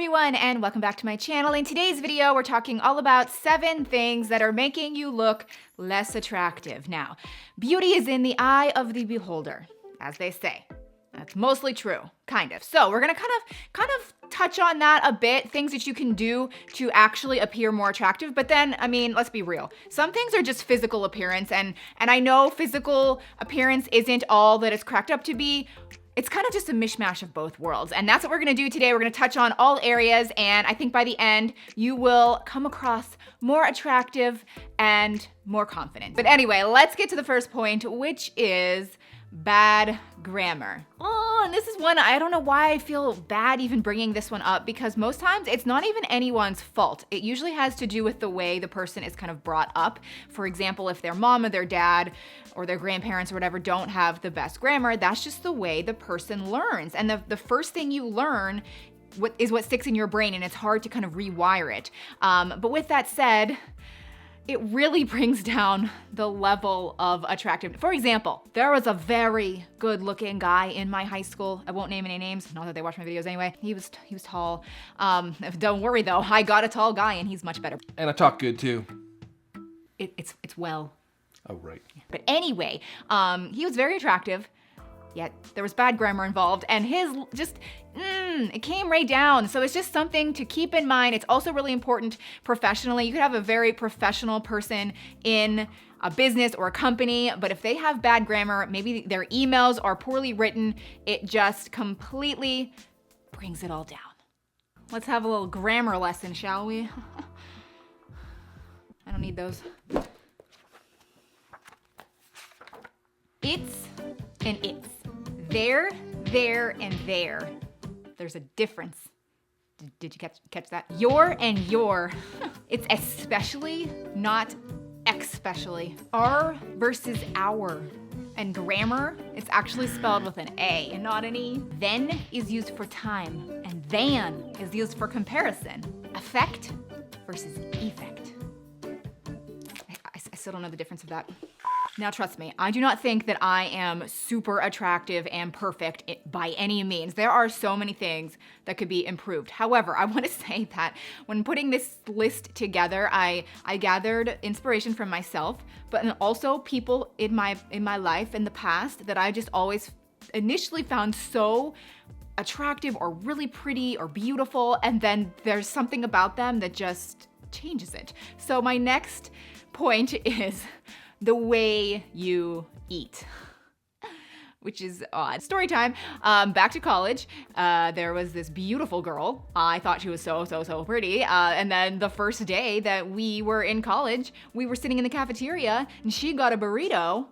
everyone, and welcome back to my channel. In today's video, we're talking all about 7 things that are making you look less attractive. Now, beauty is in the eye of the beholder, as they say. That's mostly true, kind of. So we're gonna kind of touch on that a bit, things that you can do to actually appear more attractive. But then, I mean, let's be real. Some things are just physical appearance, and I know physical appearance isn't all that it's cracked up to be. It's kind of just a mishmash of both worlds. And that's what we're gonna do today. We're gonna touch on all areas, and I think by the end, you will come across more attractive and more confident. But anyway, let's get to the first point, which is bad grammar. Oh, and this is one, I don't know why I feel bad even bringing this one up, because most times it's not even anyone's fault. It usually has to do with the way the person is kind of brought up. For example, if their mom or their dad or their grandparents or whatever don't have the best grammar, that's just the way the person learns. And the first thing you learn is what sticks in your brain, and it's hard to kind of rewire it. But with that said, it really brings down the level of attractiveness. For example, there was a very good looking guy in my high school. I won't name any names, not that they watch my videos anyway. He was tall. Don't worry though, I got a tall guy and he's much better. And I talk good too. It's well. Oh, right. But anyway, he was very attractive, yet there was bad grammar involved, and his just, it came right down. So it's just something to keep in mind. It's also really important professionally. You could have a very professional person in a business or a company, but if they have bad grammar, maybe their emails are poorly written, it just completely brings it all down. Let's have a little grammar lesson, shall we? I don't need those. It's and it's. There, and there. There's a difference. Did you catch that? Your and your. It's especially, not especially. Our versus our. And grammar, it's actually spelled with an A and not an E. Then is used for time, and than is used for comparison. Effect versus effect. I still don't know the difference of that. Now trust me, I do not think that I am super attractive and perfect by any means. There are so many things that could be improved. However, I want to say that when putting this list together, I gathered inspiration from myself, but also people in my life in the past that I just always initially found so attractive or really pretty or beautiful, and then there's something about them that just changes it. So my next point is the way you eat, which is odd. Story time. Back to college. There was this beautiful girl. I thought she was so pretty. And then the first day that we were in college, we were sitting in the cafeteria and she got a burrito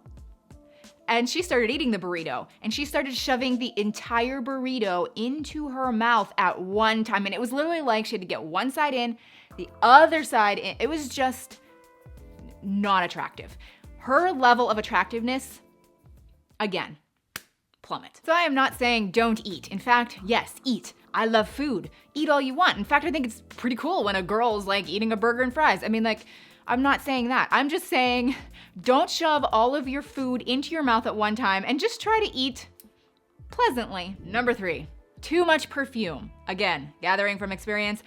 and she started eating the burrito and she started shoving the entire burrito into her mouth at one time. And it was literally like she had to get one side in, the other side in. It was just not attractive. Her level of attractiveness, again, plummet. So I am not saying don't eat. In fact, yes, eat. I love food. Eat all you want. In fact, I think it's pretty cool when a girl's like eating a burger and fries. I mean, like, I'm not saying that. I'm just saying don't shove all of your food into your mouth at one time and just try to eat pleasantly. Number 3, too much perfume. Again, gathering from experience,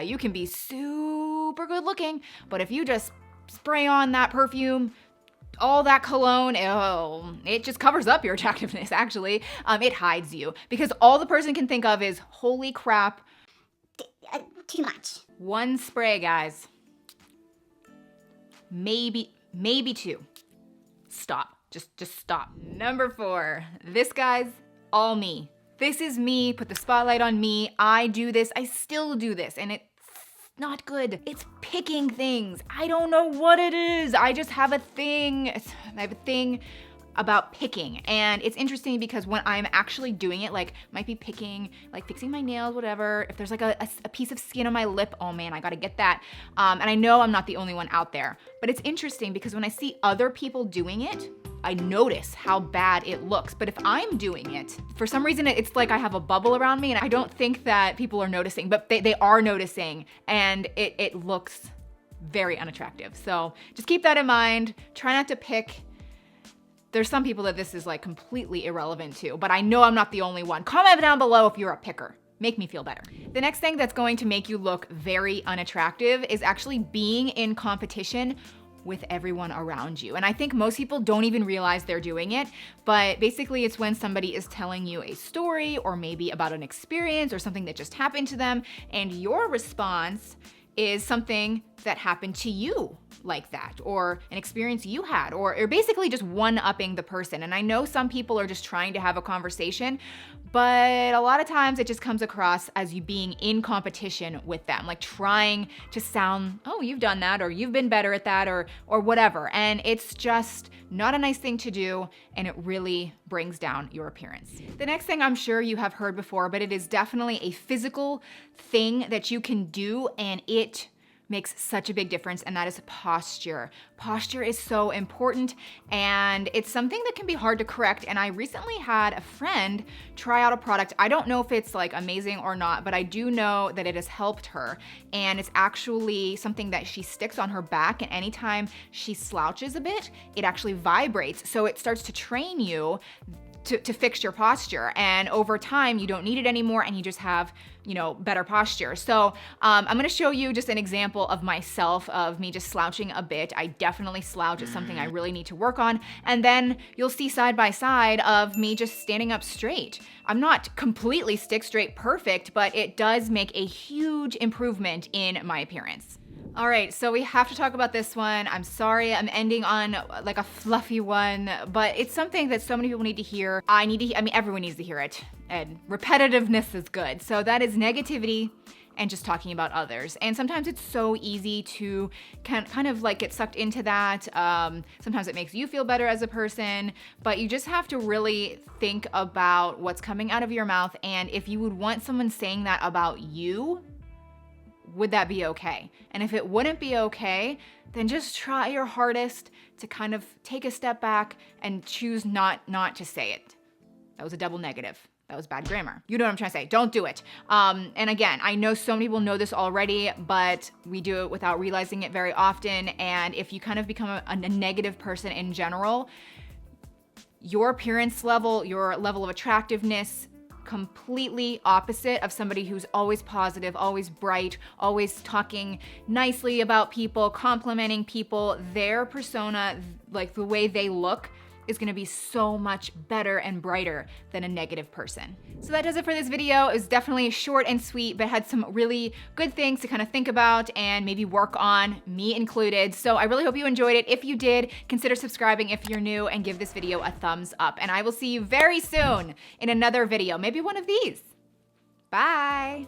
you can be super good looking, but if you just spray on that perfume, all that cologne, it just covers up your attractiveness, actually. It hides you because all the person can think of is, holy crap. Too much. One spray, guys. Maybe 2. Stop. Just stop. Number 4, this guy's all me. This is me, put the spotlight on me. I do this, I still do this, and it's not good. It's picking things. I don't know what it is. I just have a thing. I have a thing about picking. And it's interesting because when I'm actually doing it, like might be picking, like fixing my nails, whatever. If there's like a piece of skin on my lip, oh man, I gotta get that. And I know I'm not the only one out there, but it's interesting because when I see other people doing it, I notice how bad it looks. But if I'm doing it, for some reason, it's like I have a bubble around me and I don't think that people are noticing, but they are noticing, and it looks very unattractive. So just keep that in mind. Try not to pick. There's some people that this is like completely irrelevant to, but I know I'm not the only one. Comment down below if you're a picker. make me feel better. The next thing that's going to make you look very unattractive is actually being in competition with everyone around you. And I think most people don't even realize they're doing it, but basically it's when somebody is telling you a story or maybe about an experience or something that just happened to them, and your response is something that happened to you like that, or an experience you had, or basically just one-upping the person. And I know some people are just trying to have a conversation, but a lot of times it just comes across as you being in competition with them, like trying to sound, oh, you've done that, or you've been better at that, or whatever. And it's just not a nice thing to do, and it really brings down your appearance. The next thing I'm sure you have heard before, but it is definitely a physical thing that you can do, and it makes such a big difference, and that is posture. Posture is so important, and it's something that can be hard to correct. And I recently had a friend try out a product. I don't know if it's like amazing or not, but I do know that it has helped her. And it's actually something that she sticks on her back, and anytime she slouches a bit, it actually vibrates. So it starts to train you to fix your posture, and over time you don't need it anymore, and you just have, better posture. So I'm gonna show you just an example of myself, of me just slouching a bit. I definitely slouch. It's something I really need to work on. And then you'll see side by side of me just standing up straight. I'm not completely stick straight perfect, but it does make a huge improvement in my appearance. All right, so we have to talk about this one. I'm sorry, I'm ending on like a fluffy one, but it's something that so many people need to hear. Everyone needs to hear it, and repetitiveness is good. So that is negativity and just talking about others. And sometimes it's so easy to kind of like get sucked into that. Sometimes it makes you feel better as a person, but you just have to really think about what's coming out of your mouth, and if you would want someone saying that about you, would that be okay? And if it wouldn't be okay, then just try your hardest to kind of take a step back and choose not to say it. That was a double negative. That was bad grammar. You know what I'm trying to say. Don't do it. And again, I know so many people know this already, but we do it without realizing it very often. And if you kind of become a negative person in general, your appearance level, your level of attractiveness, completely opposite of somebody who's always positive, always bright, always talking nicely about people, complimenting people. Their persona, like the way they look, is gonna be so much better and brighter than a negative person. So that does it for this video. It was definitely short and sweet, but had some really good things to kind of think about and maybe work on, me included. So I really hope you enjoyed it. If you did, consider subscribing if you're new, and give this video a thumbs up. And I will see you very soon in another video, maybe one of these. Bye.